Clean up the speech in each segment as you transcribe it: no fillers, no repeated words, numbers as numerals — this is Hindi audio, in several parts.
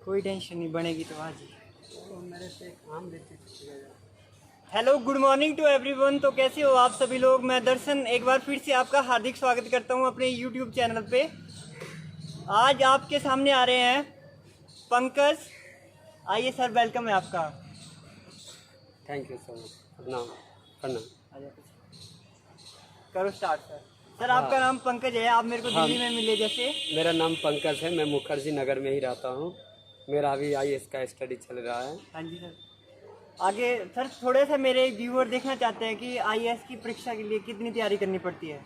कोई टेंशन नहीं, बनेगी तो आज ही। तो मेरे से एक आम लेते hello, good morning to everyone. तो कैसे हो आप सभी लोग? मैं दर्शन एक बार फिर से आपका हार्दिक स्वागत करता हूं अपने यूट्यूब चैनल पे। आज आपके सामने आ रहे हैं पंकज। आइए सर, वेलकम है आपका। Thank you so much. प्रणाम प्रणाम। करो स्टार्ट सर। सर हाँ। आपका नाम पंकज है, आप मेरे को हाँ। दिल्ली में मिले जैसे। मेरा नाम पंकज है, मैं मुखर्जी नगर में ही रहता हूँ। मेरा अभी IAS का स्टडी चल रहा है। हाँ जी सर। आगे सर, थोड़े से मेरे व्यूअर देखना चाहते हैं कि IAS की परीक्षा के लिए कितनी तैयारी करनी पड़ती है।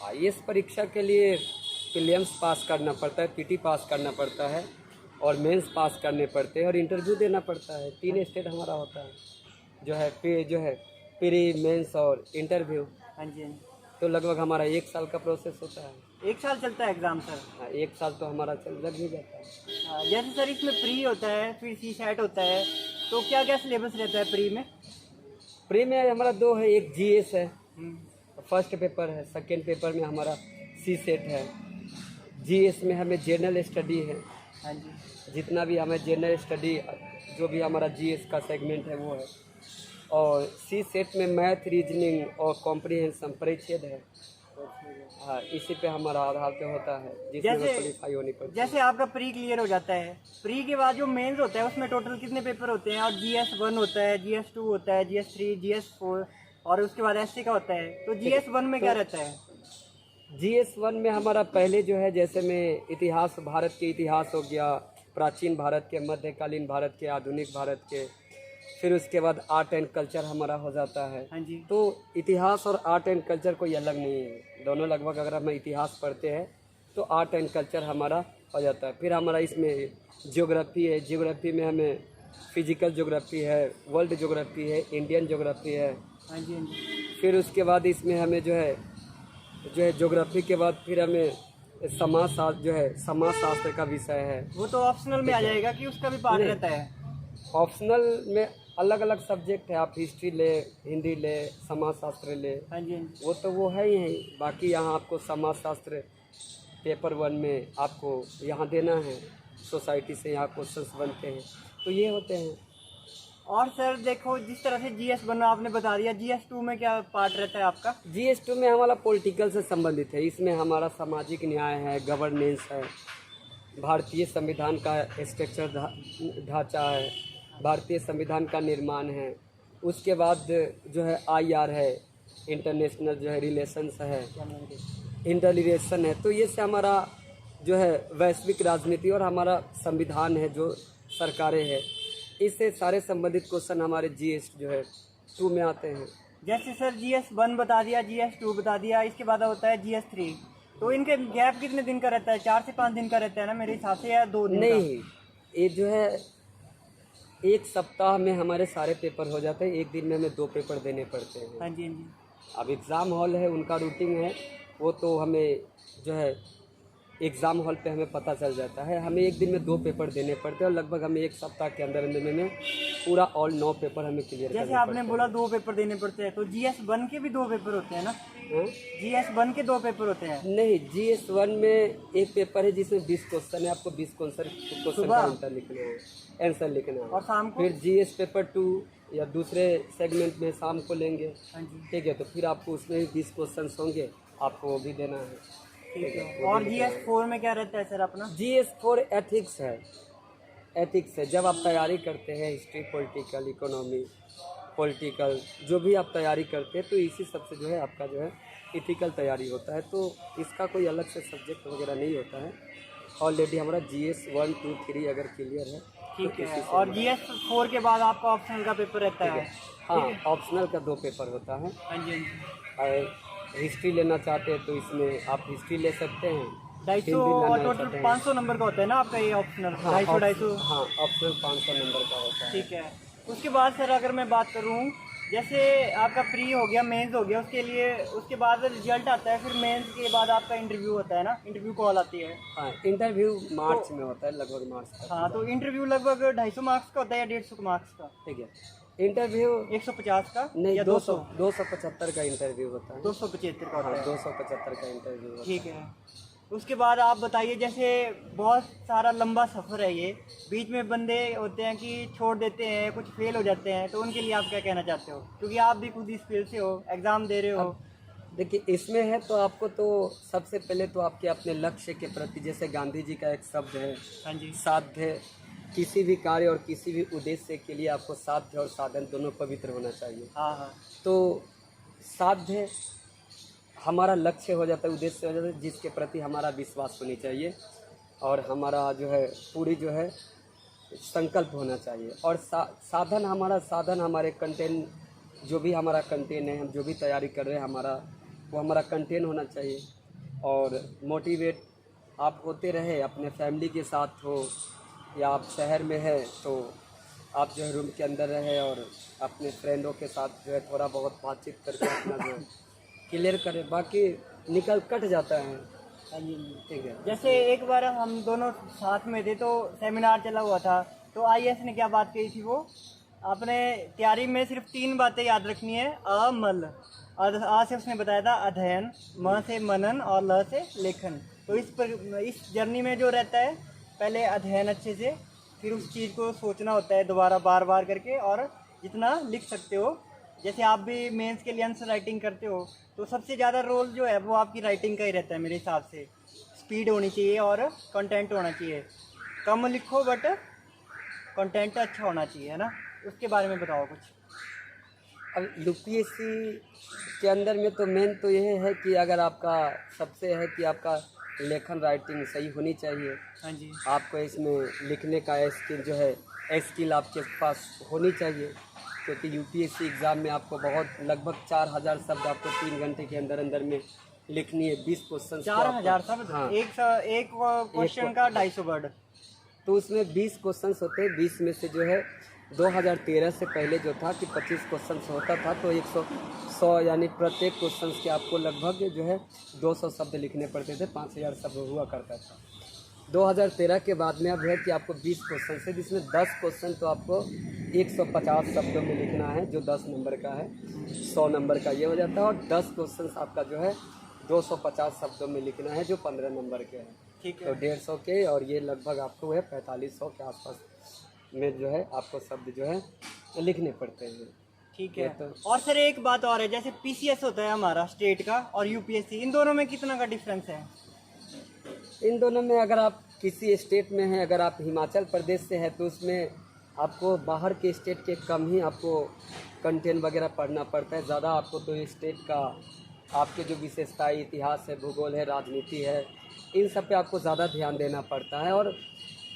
IAS परीक्षा के लिए प्रीलिम्स पास करना पड़ता है, PT पास करना पड़ता है और मेंस पास करने पड़ते हैं और इंटरव्यू देना पड़ता है। 3 स्टेज हमारा होता है, जो है प्री, मेंस और इंटरव्यू। हाँ जी हाँ जी। तो लगभग हमारा 1 साल का प्रोसेस होता है। 1 साल चलता है एग्ज़ाम सर? हाँ, 1 साल तो हमारा लग ही जाता है। जैसे सर इसमें प्री होता है, फिर CSAT होता है, तो क्या क्या सिलेबस रहता है प्री में? प्री में हमारा 2 है, एक GS है, फर्स्ट पेपर है। सेकेंड पेपर में हमारा CSAT है। GS में हमें जनरल स्टडी है। हाँ जी। जितना भी हमें जनरल स्टडी, जो भी हमारा GS का सेगमेंट है वो है। और CSAT में मैथ, रीजनिंग और कॉम्प्रिहेंशन परिच्छेद है। हाँ, इसी पे हमारा आधार पे होता है, जिसमें क्वालिफाई होनी पड़ती है। जैसे आपका प्री क्लियर हो जाता है, प्री के बाद जो मेंस होता है उसमें टोटल कितने पेपर होते हैं? और GS1 होता है, GS2 होता है, GS3, GS4 और उसके बाद SC का होता है। तो GS1 में क्या रहता है? GS1 में हमारा पहले जो है, जैसे में इतिहास, भारत के इतिहास हो गया, प्राचीन भारत के, मध्यकालीन भारत के, आधुनिक भारत के। फिर उसके बाद आर्ट एंड कल्चर हमारा हो जाता है। हाँ जी। तो इतिहास और आर्ट एंड कल्चर कोई अलग नहीं है, दोनों लगभग। अगर हम इतिहास पढ़ते हैं तो आर्ट एंड कल्चर हमारा हो जाता है। फिर हमारा इसमें ज्योग्राफी है। ज्योग्राफी में हमें फिजिकल ज्योग्राफी है, वर्ल्ड ज्योग्राफी है, इंडियन ज्योग्राफी है। हाँ जी हाँ जी। फिर उसके बाद इसमें हमें जो है ज्योग्राफी के बाद फिर हमें समाज शास्त्र का विषय है। वो तो ऑप्शनल में आ जाएगा कि उसका भी पार्ट रहता है? ऑप्शनल में अलग अलग सब्जेक्ट है, आप हिस्ट्री ले, हिंदी ले, समाज शास्त्र ले। हाँ जी हाँ जी। वो तो वो है ही है। बाकी यहाँ आपको समाज शास्त्र पेपर 1 में आपको यहाँ देना है। सोसाइटी से यहाँ क्वेश्चंस बनते हैं, तो ये होते हैं। और सर देखो, जिस तरह से GS1 आपने बता दिया, GS2 में क्या पार्ट रहता है आपका? GS2 में हमारा पॉलिटिकल से संबंधित है। इसमें हमारा सामाजिक न्याय है, गवर्नेंस है, भारतीय संविधान का स्ट्रक्चर ढांचा है, भारतीय संविधान का निर्माण है। उसके बाद जो है IR है, इंटरनेशनल जो है रिलेशंस है, इंटर रिलेशन है। तो ये से हमारा जो है वैश्विक राजनीति और हमारा संविधान है, जो सरकारें हैं, इससे सारे संबंधित क्वेश्चन हमारे GS2 में आते हैं। जैसे सर GS1 बता दिया, GS2 बता दिया, इसके बाद होता है GS3। तो इनके गैप कितने दिन का रहता है? 4 से 5 दिन का रहता है ना मेरे हिसाब से, या 2 दिन का? नहीं, ये जो है 1 सप्ताह में हमारे सारे पेपर हो जाते हैं। 1 दिन में हमें 2 पेपर देने पड़ते हैं। हाँ जी हाँ जी। अब एग्ज़ाम हॉल है, उनका रूटीन है, वो तो हमें जो है एग्ज़ाम हॉल पे हमें पता चल जाता है। हमें 1 दिन में 2 पेपर देने पड़ते हैं और लगभग हमें 1 सप्ताह के अंदर अंदर में पूरा ऑल 9 पेपर हमें क्लियर करने पड़ते हैं। जैसे आपने बोला 2 पेपर देने पड़ते हैं, तो GS1 के भी 2 पेपर होते हैं ना? GS1 के 2 पेपर होते हैं? नहीं, GS1 में 1 पेपर है जिसमें 20 क्वेश्चन है। आपको 20 क्वेश्चन का आंसर लिखना है। और शाम को? फिर GS पेपर 2 या दूसरे सेगमेंट में शाम को लेंगे। हाँ जी। ठीक है, तो फिर आपको उसमें भी 20 क्वेश्चन होंगे, आपको वो भी देना है। ठीक है। और GS4 में क्या रहता है सर अपना? GS4 एथिक्स है। एथिक्स है, जब आप तैयारी करते हैं हिस्ट्री, पॉलिटिकल, इकोनॉमी, पॉलिटिकल, जो भी आप तैयारी करते हैं, तो इसी सब से जो है आपका जो है इथिकल तैयारी होता है। तो इसका कोई अलग से सब्जेक्ट वगैरह नहीं होता है। ऑलरेडी हमारा GS1, 2, 3 अगर क्लियर है। ठीक है। और GS4 के बाद आपका ऑप्शनल का पेपर रहता है? हाँ, ऑप्शनल का 2 पेपर होता है। हाँ जी हाँ जी। हिस्ट्री लेना चाहते हैं तो इसमें आप हिस्ट्री ले सकते हैं। 250 और टोटल 500 नंबर का होता है ना आपका ये ऑप्शनल? 250। हाँ, ऑप्शनल 500 नंबर का होता है। ठीक है। उसके बाद सर अगर मैं बात करूँ, जैसे आपका प्री हो गया, मेंस हो गया, उसके बाद रिजल्ट आता है, फिर मेंस के बाद आपका इंटरव्यू होता है ना, इंटरव्यू कॉल आती है? हाँ, इंटरव्यू मार्च में होता है, लगभग मार्च तक। हाँ, तो इंटरव्यू लगभग 250 मार्क्स का होता है या 150 मार्क्स का? ठीक है, इंटरव्यू 150 का नहीं, या 275 का इंटरव्यू होता है। 275 का होता हाँ, है? 275 का इंटरव्यू होता है। ठीक है। उसके बाद आप बताइए, जैसे बहुत सारा लंबा सफ़र है ये, बीच में बंदे होते हैं कि छोड़ देते हैं, कुछ फेल हो जाते हैं, तो उनके लिए आप क्या कहना चाहते हो, क्योंकि आप भी खुद इस फील्ड से हो, एग्ज़ाम दे रहे हो। देखिए, इसमें है तो आपको तो सबसे पहले तो आपके अपने लक्ष्य के प्रति, जैसे गांधी जी का एक शब्द है, हाँ जी। साध्य। किसी भी कार्य और किसी भी उद्देश्य के लिए आपको साध्य और साधन दोनों पवित्र होना चाहिए। हाँ हाँ। तो साध्य हमारा लक्ष्य हो जाता है, उद्देश्य हो जाता है, जिसके प्रति हमारा विश्वास होनी चाहिए और हमारा जो है पूरी जो है संकल्प होना चाहिए। और साधन, हमारा साधन हमारे कंटेंट, जो भी हमारा कंटेंट है, हम जो भी तैयारी कर रहे हैं वो हमारा कंटेंट होना चाहिए। और मोटिवेट आप होते रहे, अपने फैमिली के साथ हो या आप शहर में है तो आप जो है रूम के अंदर रहे और अपने फ्रेंडों के साथ जो है थोड़ा बहुत बातचीत करके अपना जो है क्लियर करें, बाकी निकल कट जाता है। हाँ जी। ठीक है। जैसे एक बार हम दोनों साथ में थे तो सेमिनार चला हुआ था, तो आईएएस ने क्या बात कही थी, वो आपने तैयारी में सिर्फ 3 बातें याद रखनी है, मल, और आ से उसने बताया था अध्ययन, म से मनन और ल से लेखन। तो इस जर्नी में जो रहता है, पहले अध्ययन अच्छे से, फिर उस चीज़ को सोचना होता है दोबारा बार बार करके, और जितना लिख सकते हो, जैसे आप भी मेंस के लिए आंसर राइटिंग करते हो, तो सबसे ज़्यादा रोल जो है वो आपकी राइटिंग का ही रहता है मेरे हिसाब से। स्पीड होनी चाहिए और कंटेंट होना चाहिए, कम लिखो बट कंटेंट अच्छा होना चाहिए, है ना। उसके बारे में बताओ कुछ। अब यूपीएससी के अंदर में तो मेन तो यह है कि अगर आपका सबसे है कि आपका लेखन राइटिंग सही होनी चाहिए। हाँ जी। आपको इसमें लिखने का स्किल जो है स्किल आपके पास होनी चाहिए, क्योंकि यूपीएससी एग्ज़ाम में आपको बहुत लगभग 4000 शब्द आपको 3 घंटे के अंदर अंदर में लिखनी है। 20 क्वेश्चन 4000 शब्द। हाँ, एक क्वेश्चन का 250 वर्ड। तो उसमें 20 क्वेश्चंस होते हैं। 20 में से जो है 2013 से पहले जो था कि 25 क्वेश्चंस होता था, तो 100 यानी प्रत्येक क्वेश्चंस के आपको लगभग जो है 200 शब्द लिखने पड़ते थे। 5000 शब्द हुआ करता था। 2013 के बाद में अब है कि आपको 20 क्वेश्चन है, जिसमें 10 क्वेश्चन तो आपको 150 शब्दों में लिखना है, जो 10 नंबर का है। 100 नंबर का ये हो जाता है, और 10 क्वेश्चन आपका जो है 250 शब्दों में लिखना है, जो 15 नंबर के हैं। ठीक तो है। 150 के, और ये लगभग आपको है 4500 के आसपास में जो है आपको शब्द जो है लिखने पड़ते हैं। ठीक है। तो और सर एक बात और है, जैसे पीसीएस होता है हमारा स्टेट का, और यूपीएससी, इन दोनों में कितना का डिफरेंस है? इन दोनों में अगर आप किसी स्टेट में हैं, अगर आप हिमाचल प्रदेश से हैं, तो उसमें आपको बाहर के स्टेट के कम ही आपको कंटेंट वगैरह पढ़ना पड़ता है। ज़्यादा आपको तो स्टेट का आपके जो विशेषताएं, इतिहास है, भूगोल है, राजनीति है, इन सब पे आपको ज़्यादा ध्यान देना पड़ता है। और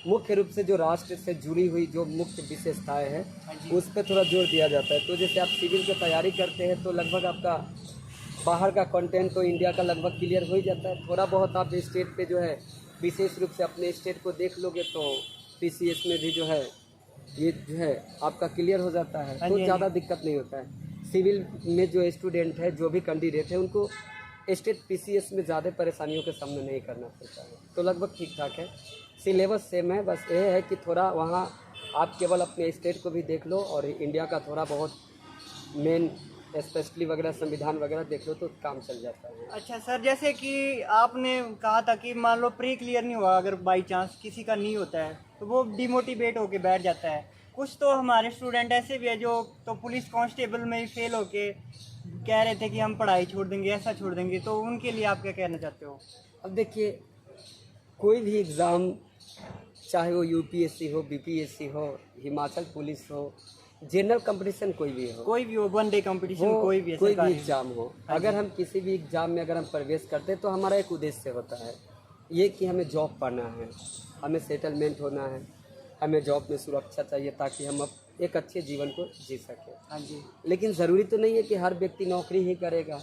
मुख्य रूप से जो राष्ट्र से जुड़ी हुई जो मुख्य विशेषताएं हैं, उस पर थोड़ा जोर दिया जाता है। तो जैसे आप सिविल की तैयारी करते हैं तो लगभग आपका बाहर का कंटेंट तो इंडिया का लगभग क्लियर हो ही जाता है। थोड़ा बहुत आप स्टेट पे जो है विशेष रूप से अपने स्टेट को देख लोगे तो पीसीएस में भी जो है ये जो है आपका क्लियर हो जाता है, तो ज़्यादा दिक्कत नहीं होता है। सिविल में जो स्टूडेंट है, जो भी कैंडिडेट है, उनको स्टेट पीसीएस में ज़्यादा परेशानियों का सामना नहीं करना पड़ता है, तो लगभग ठीक ठाक है। सिलेबस सेम है, बस ये है कि थोड़ा वहाँ आप केवल अपने स्टेट को भी देख लो और इंडिया का थोड़ा बहुत मेन स्पेशली वगैरह संविधान वगैरह देख लो तो काम चल जाता है। अच्छा सर, जैसे कि आपने कहा था कि मान लो प्री क्लियर नहीं हुआ, अगर बाई चांस किसी का नहीं होता है तो वो डिमोटिवेट होके बैठ जाता है। कुछ तो हमारे स्टूडेंट ऐसे भी है जो तो पुलिस कांस्टेबल में ही फेल होके कह रहे थे कि हम पढ़ाई छोड़ देंगे, ऐसा छोड़ देंगे, तो उनके लिए आप क्या कहना चाहते हो? अब देखिए, कोई भी एग्ज़ाम, चाहे वो यूपीएससी हो, बीपीएससी हो, हिमाचल पुलिस हो, जनरल कंपटीशन कोई भी हो, वन डे कंपटीशन, कोई भी एग्ज़ाम हो, अगर हम किसी भी एग्ज़ाम में अगर हम प्रवेश करते हैं तो हमारा एक उद्देश्य होता है ये कि हमें जॉब पाना है, हमें सेटलमेंट होना है, हमें जॉब में सुरक्षा चाहिए ताकि हम अब एक अच्छे जीवन को जी सकें। हाँ जी। लेकिन ज़रूरी तो नहीं है कि हर व्यक्ति नौकरी ही करेगा।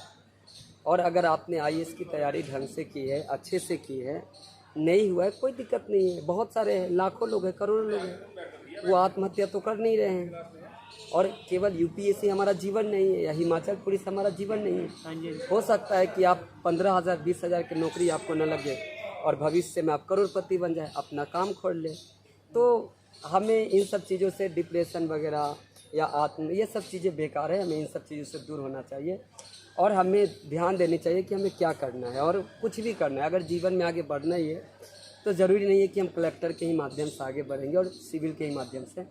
और अगर आपने आईएएस की तैयारी ढंग से की है, अच्छे से की है, नहीं हुआ है, कोई दिक्कत नहीं है। बहुत सारे हैं, लाखों लोग हैं, करोड़ों लोग हैं, वो आत्महत्या तो कर नहीं रहे हैं। और केवल यूपीएससी हमारा जीवन नहीं है या हिमाचल पुलिस हमारा जीवन नहीं है। हाँ जी। हो सकता है कि आप 15,000 20,000 की नौकरी आपको न लगे और भविष्य में आप करोड़पति बन जाए, अपना काम खोल ले। तो हमें इन सब चीज़ों से, डिप्रेशन वगैरह या ये सब चीज़ें बेकार है, हमें इन सब चीज़ों से दूर होना चाहिए। और हमें ध्यान देनी चाहिए कि हमें क्या करना है और कुछ भी करना है। अगर जीवन में आगे बढ़ना ही है तो ज़रूरी नहीं है कि हम कलेक्टर के ही माध्यम से आगे बढ़ेंगे और सिविल के ही माध्यम से।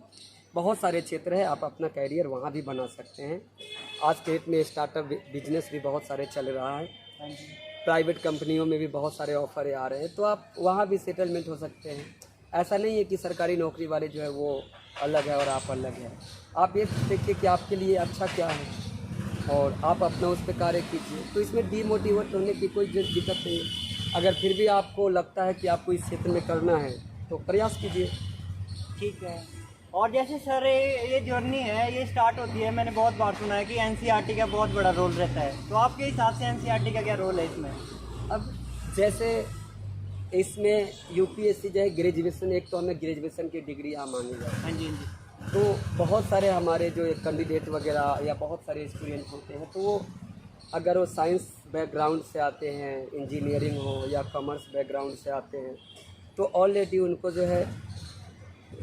बहुत सारे क्षेत्र है, आप अपना कैरियर वहाँ भी बना सकते हैं। आज के डेट में स्टार्टअप बिजनेस भी बहुत सारे चल रहा है, प्राइवेट कंपनियों में भी बहुत सारे ऑफर आ रहे हैं, तो आप वहाँ भी सेटलमेंट हो सकते हैं। ऐसा नहीं है कि सरकारी नौकरी वाले जो है वो अलग है और आप अलग हैं। आप ये देखिए कि आपके लिए अच्छा क्या है और आप अपना उस पर कार्य कीजिए, तो इसमें डीमोटिवेट होने की कोई दिक्कत नहीं है। अगर फिर भी आपको लगता है कि आपको इस क्षेत्र में करना है तो प्रयास कीजिए। ठीक है। और जैसे सर ये जर्नी है, ये स्टार्ट होती है, मैंने बहुत बार सुना है कि एनसीईआरटी का बहुत बड़ा रोल रहता है, तो आपके हिसाब से एनसीईआरटी का क्या रोल है इसमें? अब जैसे इसमें यूपीएससी जो है ग्रेजुएशन, एक तो हमें ग्रेजुएशन की डिग्री यहाँ मांगी जाए। हाँ जी, हाँ जी। तो बहुत सारे हमारे जो कैंडिडेट वगैरह या बहुत सारे स्टूडेंट होते हैं, तो वो अगर वो साइंस बैकग्राउंड से आते हैं, इंजीनियरिंग हो या कॉमर्स बैकग्राउंड से आते हैं, तो ऑलरेडी उनको जो है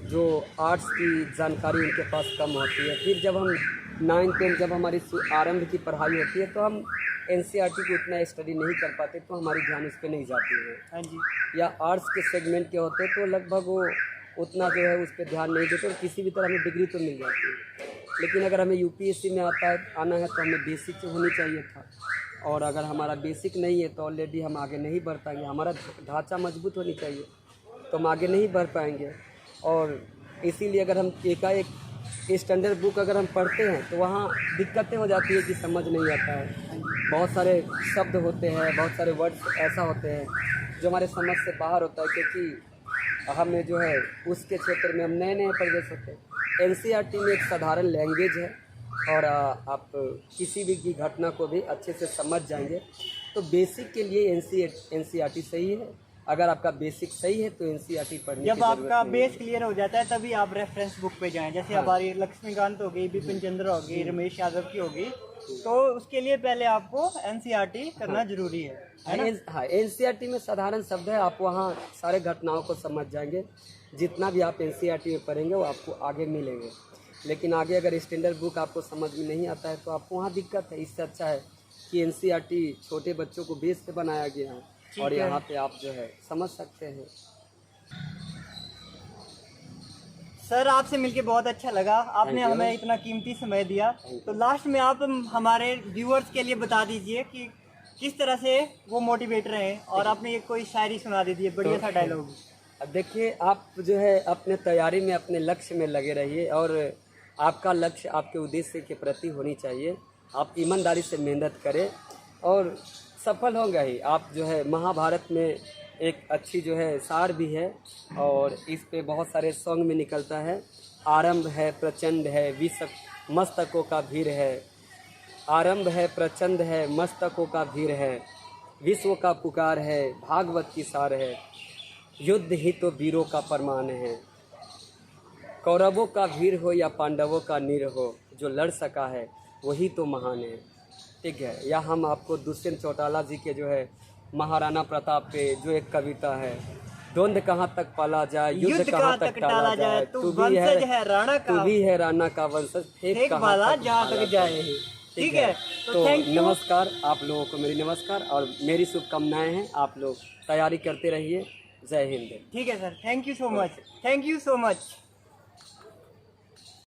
जो आर्ट्स की जानकारी उनके पास कम होती है। फिर जब हम 9th 10th जब हमारी आरंभ की पढ़ाई होती है तो हम एनसीईआरटी को उतना स्टडी नहीं कर पाते, तो हमारी ध्यान उस पर नहीं जाती है। हाँ जी। या आर्ट्स के सेगमेंट के होते तो लगभग वो उतना जो है उस पर ध्यान नहीं देते और किसी भी तरह हमें डिग्री तो मिल जाती है। लेकिन अगर हमें यूपीएससी में आना है तो हमें बेसिक तो होनी चाहिए था, और अगर हमारा बेसिक नहीं है तो ऑलरेडी हम आगे नहीं बढ़ पाएंगे। हमारा ढांचा मजबूत होनी चाहिए तो हम आगे नहीं बढ़ पाएंगे। और इसीलिए अगर हम एकाएक स्टैंडर्ड बुक अगर हम पढ़ते हैं तो वहाँ दिक्कतें हो जाती है कि समझ नहीं आता है। बहुत सारे शब्द होते हैं, बहुत सारे वर्ड्स ऐसा होते हैं जो हमारे समझ से बाहर होता है, क्योंकि हमें जो है उसके क्षेत्र में हम नए नए परिवेश होते हैं। एनसीईआरटी में एक साधारण लैंग्वेज है और आप किसी भी की घटना को भी अच्छे से समझ जाएंगे। तो बेसिक के लिए एनसीईआरटी सही है। अगर आपका बेसिक सही है तो एनसीईआरटी पढ़ने की जब जरूरत आपका नहीं बेस है। क्लियर हो जाता है तभी आप रेफरेंस बुक पे जाएं। जैसे हमारी लक्ष्मीकांत हो गई, बिपिन चंद्र हो गई, रमेश यादव की होगी, तो उसके लिए पहले आपको एनसीईआरटी करना जरूरी है ना? हाँ, एनसीईआरटी में साधारण शब्द है, आप वहाँ सारे घटनाओं को समझ जाएंगे। जितना भी आप एनसीईआरटी में पढ़ेंगे वो आपको आगे मिलेंगे। लेकिन आगे अगर स्टैंडर्ड बुक आपको समझ में नहीं आता है तो आपको वहाँ दिक्कत है। इससे अच्छा है कि एनसीईआरटी छोटे बच्चों को बेस पे बनाया गया है और यहाँ पे आप जो है समझ सकते हैं। सर आपसे मिलके बहुत अच्छा लगा, आपने हमें इतना कीमती समय दिया। तो लास्ट में आप हमारे व्यूअर्स के लिए बता दीजिए कि किस तरह से वो मोटिवेट रहे, और आपने ये कोई शायरी सुना दीजिए, बढ़िया सा डायलॉग। अब देखिए, आप जो है अपने तैयारी में अपने लक्ष्य में लगे रहिए और आपका लक्ष्य आपके उद्देश्य के प्रति होनी चाहिए। आप ईमानदारी से मेहनत करें और सफल होंगे ही। आप जो है महाभारत में एक अच्छी जो है सार भी है और इस पे बहुत सारे सॉन्ग में निकलता है। आरंभ है प्रचंड है विश्व मस्तकों का भीड़ है, आरंभ है प्रचंड है मस्तकों का भीड़ है, विश्व का पुकार है भागवत की सार है, युद्ध ही तो वीरों का प्रमाण है। कौरवों का वीर हो या पांडवों का नीर हो, जो लड़ सका है वही तो महान है। ठीक है। या हम आपको दुष्यंत चौटाला जी के जो है महाराणा प्रताप पे जो एक कविता है, द्वंद कहाँ तक पाला जाए युद्ध कहाँ तक टाला जाए, तू भी है राणा का वंशज, फेंक भाला जहाँ तक जाए। ठीक है। तो नमस्कार आप लोगों को, मेरी नमस्कार और मेरी शुभकामनाएं हैं। आप लोग तैयारी करते रहिए। जय हिंद। ठीक है sir, thank you so much, thank you so much.